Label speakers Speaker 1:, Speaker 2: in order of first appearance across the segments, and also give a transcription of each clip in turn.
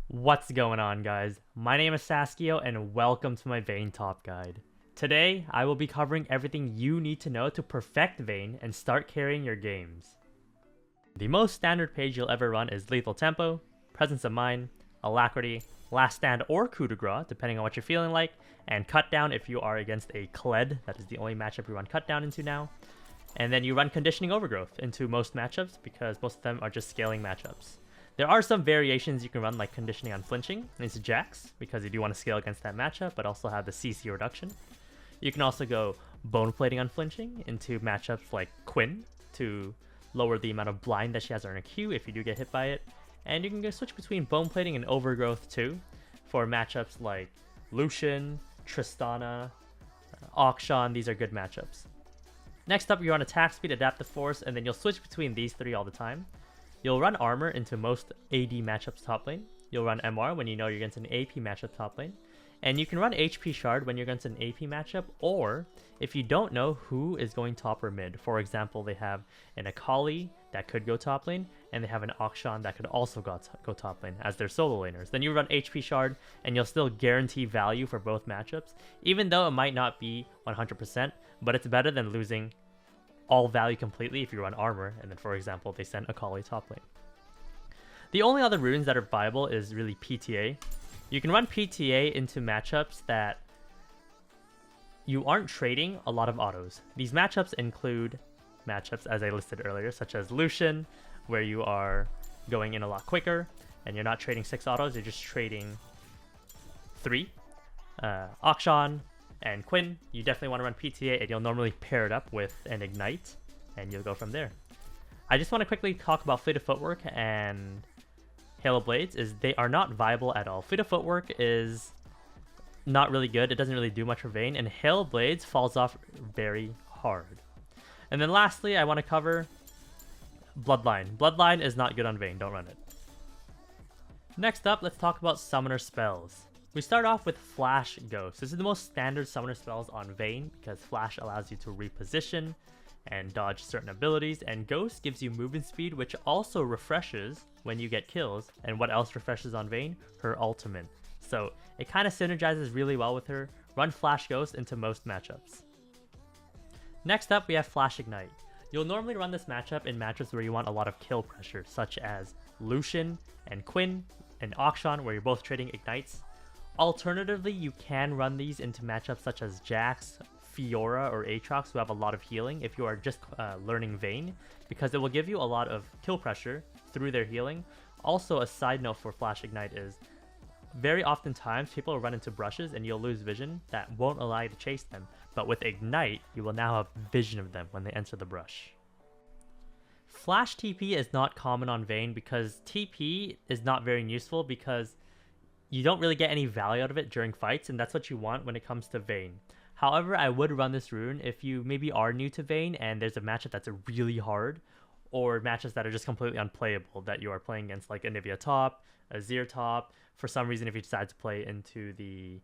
Speaker 1: What's going on, guys? My name is Saskio and welcome to my Vayne Top Guide. Today, I will be covering everything you need to know to perfect Vayne and start carrying your games. The most standard page you'll ever run is Lethal Tempo, Presence of Mind, Alacrity, Last Stand or Coup de Grace, depending on what you're feeling like, and Cut Down if you are against a Kled. That is the only matchup you run Cut Down into now. And then you run Conditioning Overgrowth into most matchups because most of them are just scaling matchups. There are some variations you can run, like Conditioning on Flinching into Jax, because you do want to scale against that matchup, but also have the CC reduction. You can also go Bone Plating on Flinching into matchups like Quinn to lower the amount of blind that she has on her Q if you do get hit by it. And you can go switch between Bone Plating and Overgrowth too for matchups like Lucian, Tristana, Akshan. These are good matchups. Next up, you're on Attack Speed, Adaptive Force, and then you'll switch between these three all the time. You'll run Armor into most AD matchups top lane. You'll run MR when you know you're against an AP matchup top lane. And you can run HP Shard when you're against an AP matchup, or if you don't know who is going top or mid. For example, they have an Akali that could go top lane, and they have an Akshan that could also go top lane as their solo laners. Then you run HP Shard, and you'll still guarantee value for both matchups, even though it might not be 100%, but it's better than losing all value completely if you run Armor, and then for example, they send Akali top lane. The only other runes that are viable is really PTA. You can run PTA into matchups that you aren't trading a lot of autos. These matchups include matchups, as I listed earlier, such as Lucian, where you are going in a lot quicker, and you're not trading 6 autos, you're just trading 3. Akshan and Quinn, you definitely want to run PTA, and you'll normally pair it up with an Ignite, and you'll go from there. I just want to quickly talk about Fleet of Footwork and Halo Blades. They are not viable at all. Fleet of Footwork is not really good. It doesn't really do much for Vayne, and Halo Blades falls off very hard. And then lastly, I want to cover Bloodline. Bloodline is not good on Vayne. Don't run it. Next up, let's talk about Summoner Spells. We start off with Flash Ghost. This is the most standard summoner spells on Vayne because Flash allows you to reposition and dodge certain abilities, and Ghost gives you movement speed, which also refreshes when you get kills. And what else refreshes on Vayne? Her ultimate. So it kind of synergizes really well with her. Run Flash Ghost into most matchups. Next up, we have Flash Ignite. You'll normally run this matchup in matchups where you want a lot of kill pressure, such as Lucian and Quinn and Akshan, where you're both trading Ignites. Alternatively, you can run these into matchups such as Jax, Fiora, or Aatrox, who have a lot of healing if you are just learning Vayne, because it will give you a lot of kill pressure through their healing. Also, a side note for Flash Ignite is, very oftentimes people will run into brushes and you'll lose vision that won't allow you to chase them, but with Ignite, you will now have vision of them when they enter the brush. Flash TP is not common on Vayne because TP is not very useful because you don't really get any value out of it during fights, and that's what you want when it comes to Vayne. However, I would run this rune if you maybe are new to Vayne and there's a matchup that's really hard, or matches that are just completely unplayable that you are playing against, like Anivia top, Azir top. For some reason, if you decide to play into the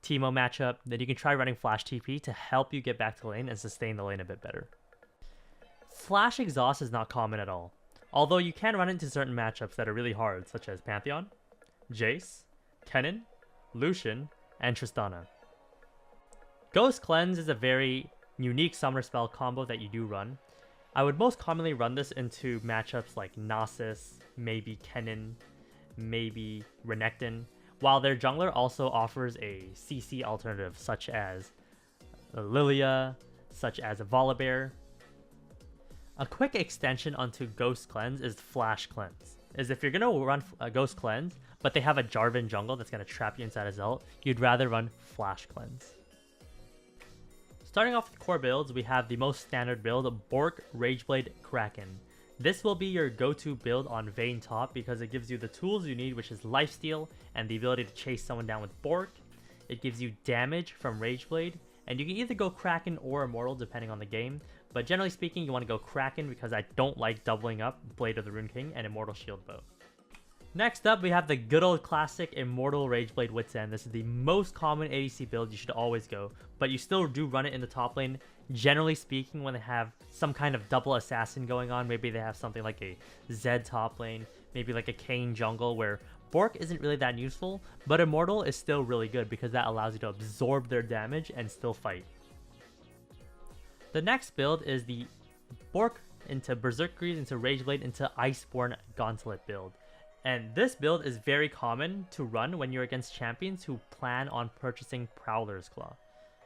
Speaker 1: Teemo matchup, then you can try running Flash TP to help you get back to lane and sustain the lane a bit better. Flash Exhaust is not common at all, although you can run into certain matchups that are really hard, such as Pantheon, Jace, Kennen, Lucian, and Tristana. Ghost Cleanse is a very unique summoner spell combo that you do run. I would most commonly run this into matchups like Nasus, maybe Kennen, maybe Renekton, while their jungler also offers a CC alternative such as Lilia, such as a Volibear. A quick extension onto Ghost Cleanse is Flash Cleanse. If you're going to run a Ghost Cleanse, but they have a Jarvan jungle that's going to trap you inside his ult, you'd rather run Flash Cleanse. Starting off with core builds, we have the most standard build, Bork Rageblade Kraken. This will be your go-to build on Vayne top because it gives you the tools you need, which is lifesteal and the ability to chase someone down with Bork. It gives you damage from Rageblade, and you can either go Kraken or Immortal depending on the game, but generally speaking you want to go Kraken because I don't like doubling up Blade of the Rune King and Immortal Shield Bow. Next up, we have the good old classic Immortal Rageblade Wit's End. This is the most common ADC build you should always go, but you still do run it in the top lane. Generally speaking, when they have some kind of double assassin going on, maybe they have something like a Zed top lane, maybe like a Kayn jungle where Bork isn't really that useful, but Immortal is still really good because that allows you to absorb their damage and still fight. The next build is the Bork into Berserk Greaves into Rageblade into Iceborne Gauntlet build. And this build is very common to run when you're against champions who plan on purchasing Prowler's Claw.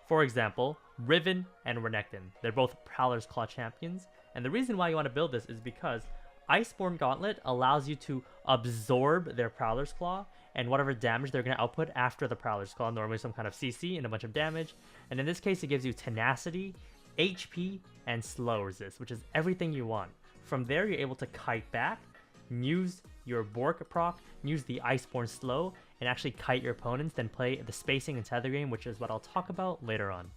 Speaker 1: For example, Riven and Renekton. They're both Prowler's Claw champions, and the reason why you want to build this is because Iceborne Gauntlet allows you to absorb their Prowler's Claw and whatever damage they're going to output after the Prowler's Claw, normally some kind of CC and a bunch of damage. And in this case, it gives you Tenacity, HP, and Slow Resist, which is everything you want. From there, you're able to kite back, use your Bork proc, use the Iceborne Slow, and actually kite your opponents, then play the spacing and tethering, which is what I'll talk about later on.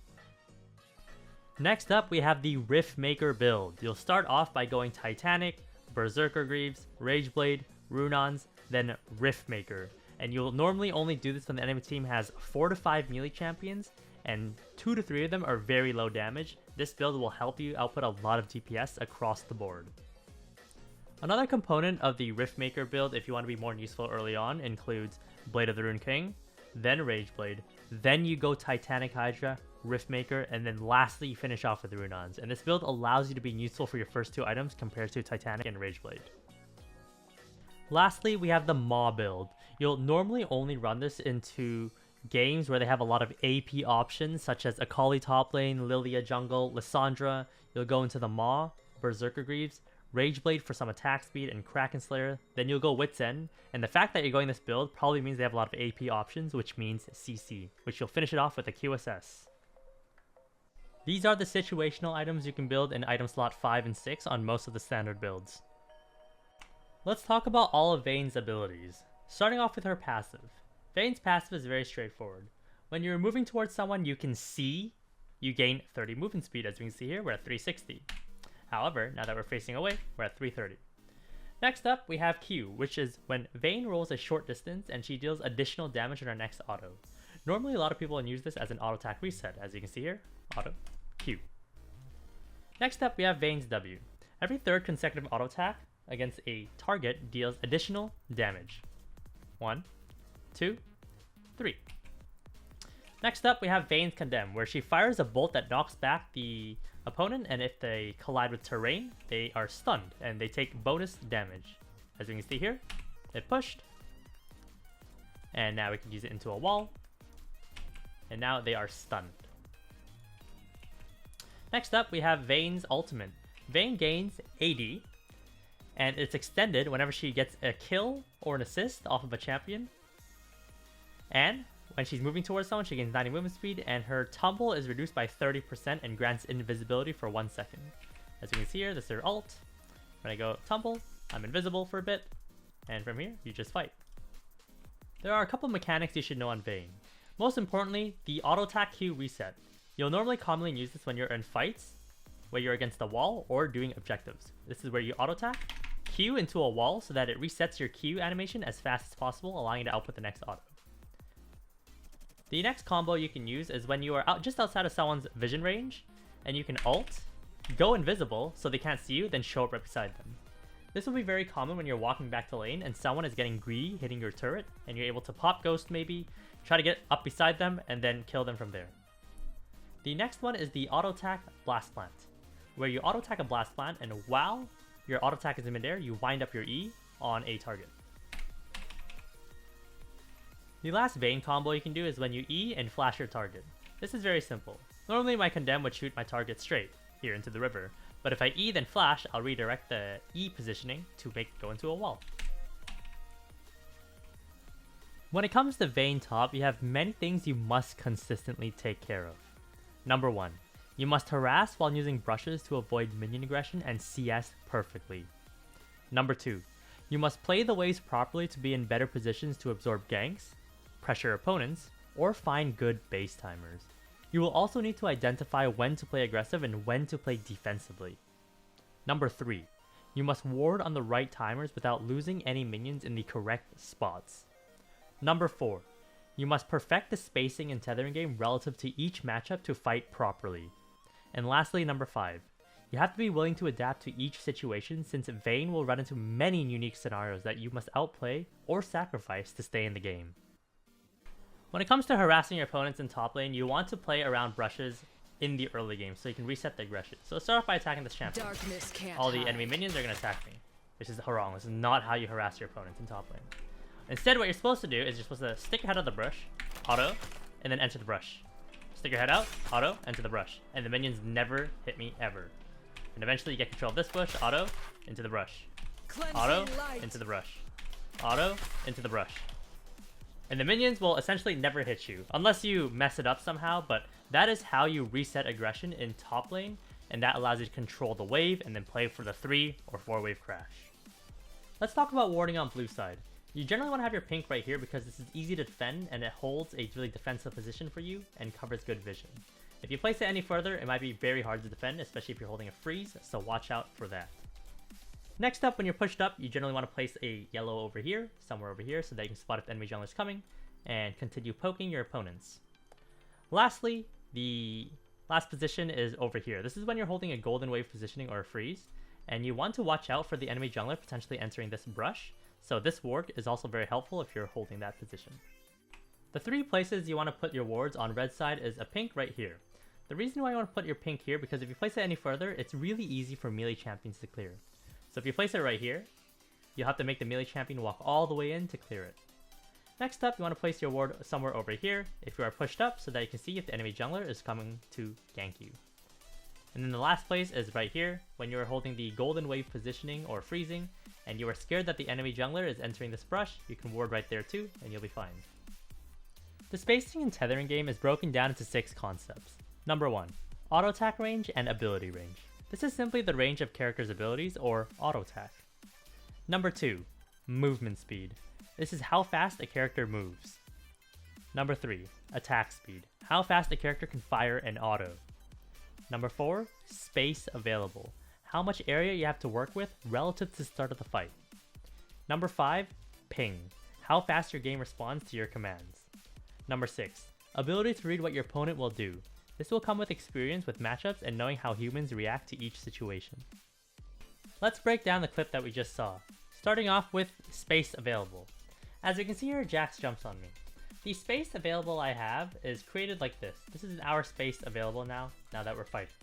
Speaker 1: Next up, we have the Riftmaker build. You'll start off by going Titanic, Berserker Greaves, Rageblade, Runons, then Riftmaker. And you'll normally only do this when the enemy team has 4 to 5 melee champions, and 2 to 3 of them are very low damage. This build will help you output a lot of DPS across the board. Another component of the Riftmaker build, if you want to be more useful early on, includes Blade of the Rune King, then Rageblade, then you go Titanic Hydra, Riftmaker, and then lastly you finish off with Runons. And this build allows you to be useful for your first 2 items compared to Titanic and Rageblade. Lastly, we have the Maw build. You'll normally only run this into games where they have a lot of AP options, such as Akali top lane, Lilia jungle, Lissandra. You'll go into the Maw, Berserker Greaves, Rageblade for some attack speed, and Kraken Slayer. Then you'll go Wit's End, and the fact that you're going this build probably means they have a lot of AP options, which means CC, which you'll finish it off with a QSS. These are the situational items you can build in item slot 5 and 6 on most of the standard builds. Let's talk about all of Vayne's abilities. Starting off with her passive. Vayne's passive is very straightforward. When you're moving towards someone you can see, you gain 30 movement speed. As you can see here, we're at 360. However, now that we're facing away, we're at 330. Next up, we have Q, which is when Vayne rolls a short distance and she deals additional damage on her next auto. Normally, a lot of people use this as an auto attack reset. As you can see here, auto, Q. Next up, we have Vayne's W. Every third consecutive auto attack against a target deals additional damage. 1, 2, 3. Next up, we have Vayne's Condemn, where she fires a bolt that knocks back the opponent, and if they collide with terrain, they are stunned, and they take bonus damage. As you can see here, it pushed, and now we can use it into a wall, and now they are stunned. Next up, we have Vayne's Ultimate. Vayne gains AD, and it's extended whenever she gets a kill or an assist off of a champion, and when she's moving towards someone, she gains 90 movement speed, and her tumble is reduced by 30% and grants invisibility for 1 second. As you can see here, this is her ult. When I go tumble, I'm invisible for a bit, and from here, you just fight. There are a couple mechanics you should know on Vayne. Most importantly, the auto attack Q reset. You'll normally commonly use this when you're in fights, where you're against the wall, or doing objectives. This is where you auto attack, Q into a wall so that it resets your Q animation as fast as possible, allowing you to output the next auto. The next combo you can use is when you are just outside of someone's vision range, and you can ult, go invisible so they can't see you, then show up right beside them. This will be very common when you're walking back to lane and someone is getting greedy, hitting your turret, and you're able to pop ghost maybe, try to get up beside them, and then kill them from there. The next one is the auto attack Blast Plant, where you auto attack a Blast Plant, and while your auto attack is in midair, you wind up your E on a target. The last Vayne combo you can do is when you E and flash your target. This is very simple. Normally my Condemn would shoot my target straight, here into the river, but if I E then flash, I'll redirect the E positioning to make it go into a wall. When it comes to Vayne Top, you have many things you must consistently take care of. Number 1. You must harass while using brushes to avoid minion aggression and CS perfectly. Number 2. You must play the waves properly to be in better positions to absorb ganks, pressure opponents, or find good base timers. You will also need to identify when to play aggressive and when to play defensively. Number 3. You must ward on the right timers without losing any minions in the correct spots. Number 4. You must perfect the spacing and tethering game relative to each matchup to fight properly. And lastly, number 5. You have to be willing to adapt to each situation since Vayne will run into many unique scenarios that you must outplay or sacrifice to stay in the game. When it comes to harassing your opponents in top lane, you want to play around brushes in the early game so you can reset the aggression. So let's start off by attacking this champion. All the enemy minions are going to attack me. This is wrong. This is not how you harass your opponents in top lane. Instead, what you're supposed to do is you're supposed to stick your head out of the brush, auto, and then enter the brush. Stick your head out, auto, enter the brush. And the minions never hit me ever. And eventually you get control of this bush, auto, into the brush. Auto, into the brush. Auto, into the brush. And the minions will essentially never hit you, unless you mess it up somehow, but that is how you reset aggression in top lane, and that allows you to control the wave and then play for the 3 or 4 wave crash. Let's talk about warding on blue side. You generally want to have your pink right here because this is easy to defend and it holds a really defensive position for you and covers good vision. If you place it any further, it might be very hard to defend, especially if you're holding a freeze, so watch out for that. Next up, when you're pushed up, you generally want to place a yellow over here, somewhere over here, so that you can spot if the enemy jungler is coming, and continue poking your opponents. Lastly, the last position is over here. This is when you're holding a golden wave positioning or a freeze, and you want to watch out for the enemy jungler potentially entering this brush, so this ward is also very helpful if you're holding that position. The 3 places you want to put your wards on red side is a pink right here. The reason why you want to put your pink here, because if you place it any further, it's really easy for melee champions to clear. So if you place it right here, you'll have to make the melee champion walk all the way in to clear it. Next up, you want to place your ward somewhere over here if you are pushed up so that you can see if the enemy jungler is coming to gank you. And then the last place is right here, when you are holding the golden wave positioning or freezing, and you are scared that the enemy jungler is entering this brush, you can ward right there too, and you'll be fine. The spacing and tethering game is broken down into 6 concepts. Number 1, auto attack range and ability range. This is simply the range of characters' abilities or auto attack. Number 2, movement speed. This is how fast a character moves. Number 3, attack speed. How fast a character can fire an auto. Number 4, space available. How much area you have to work with relative to the start of the fight. Number 5, ping. How fast your game responds to your commands. Number 6, ability to read what your opponent will do. This will come with experience with matchups and knowing how humans react to each situation. Let's break down the clip that we just saw, starting off with space available. As you can see here, Jax jumps on me. The space available I have is created like this. This is our space available now that we're fighting.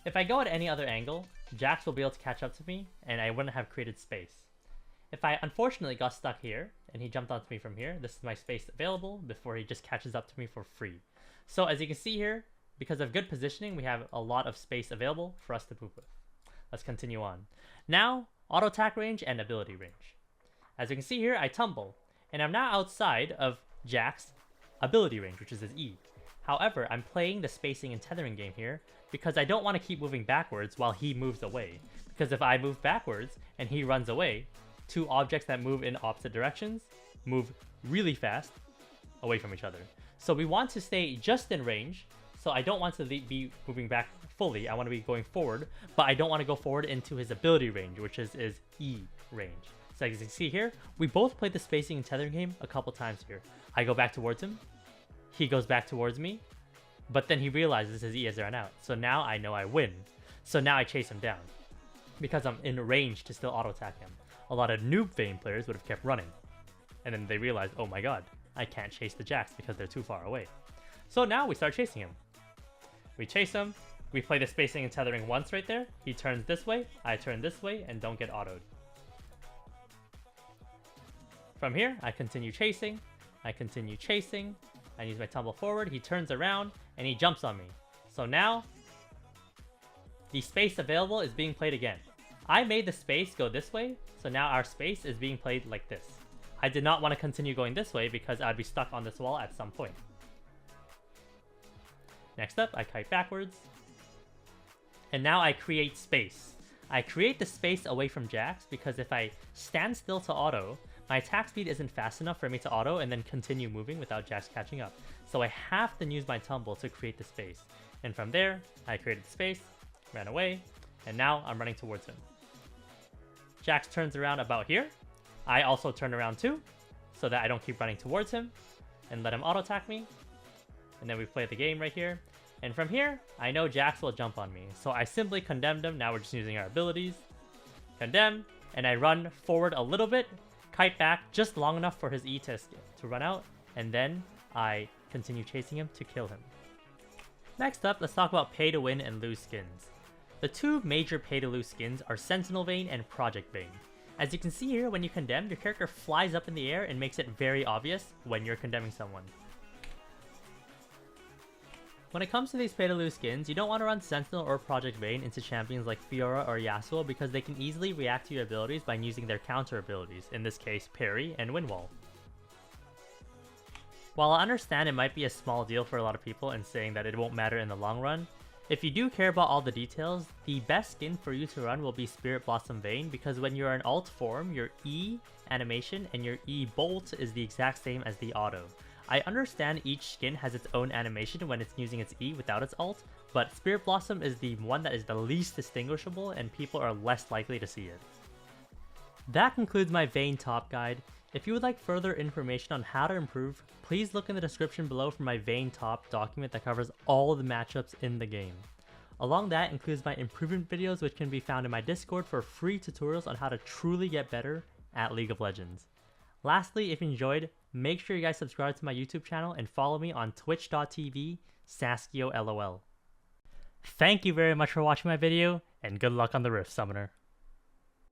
Speaker 1: If I go at any other angle, Jax will be able to catch up to me and I wouldn't have created space. If I unfortunately got stuck here and he jumped onto me from here, this is my space available before he just catches up to me for free. So as you can see here, because of good positioning, we have a lot of space available for us to move with. Let's continue on. Now, auto attack range and ability range. As you can see here, I tumble, and I'm now outside of Jax's ability range, which is his E. However, I'm playing the spacing and tethering game here because I don't want to keep moving backwards while he moves away. Because if I move backwards and he runs away, 2 objects that move in opposite directions move really fast away from each other. So we want to stay just in range. So I don't want to be moving back fully. I want to be going forward, but I don't want to go forward into his ability range, which is his E range. So as you can see here, we both played the spacing and tethering game a couple times here. I go back towards him, he goes back towards me, but then he realizes his E has run out. So now I know I win. So now I chase him down because I'm in range to still auto attack him. A lot of noob Vayne players would have kept running, and then they realized, oh my god, I can't chase the Jax because they're too far away. So now we start chasing him. We chase him, we play the spacing and tethering once right there, he turns this way, I turn this way, and don't get autoed. From here, I continue chasing, I use my tumble forward, he turns around, and he jumps on me. So now, the space available is being played again. I made the space go this way, so now our space is being played like this. I did not want to continue going this way because I'd be stuck on this wall at some point. Next up, I kite backwards. And now I create space. I create the space away from Jax because if I stand still to auto, my attack speed isn't fast enough for me to auto and then continue moving without Jax catching up. So I have to use my tumble to create the space. And from there, I created the space, ran away, and now I'm running towards him. Jax turns around about here. I also turn around too, so that I don't keep running towards him and let him auto attack me. And then we play the game right here. And from here, I know Jax will jump on me, so I simply condemned him. Now we're just using our abilities. Condemn, and I run forward a little bit, kite back just long enough for his E to run out, and then I continue chasing him to kill him. Next up, let's talk about pay to win and lose skins. The two major pay to lose skins are Sentinel Vayne and Project Vayne. As you can see here, when you condemn, your character flies up in the air and makes it very obvious when you're condemning someone. When it comes to these pay to lose skins, you don't want to run Sentinel or Project Vayne into champions like Fiora or Yasuo because they can easily react to your abilities by using their counter abilities, in this case Parry and Windwall. While I understand it might be a small deal for a lot of people and saying that it won't matter in the long run, if you do care about all the details, the best skin for you to run will be Spirit Blossom Vayne because when you're in alt form, your E animation and your E bolt is the exact same as the auto. I understand each skin has its own animation when it's using its E without its alt, but Spirit Blossom is the one that is the least distinguishable and people are less likely to see it. That concludes my Vayne Top Guide. If you would like further information on how to improve, please look in the description below for my Vayne Top document that covers all the matchups in the game. Along that includes my improvement videos which can be found in my Discord for free tutorials on how to truly get better at League of Legends. Lastly, if you enjoyed, make sure you guys subscribe to my YouTube channel and follow me on twitch.tv /SaskioLOL. Thank you very much for watching my video, and good luck on the Rift, Summoner.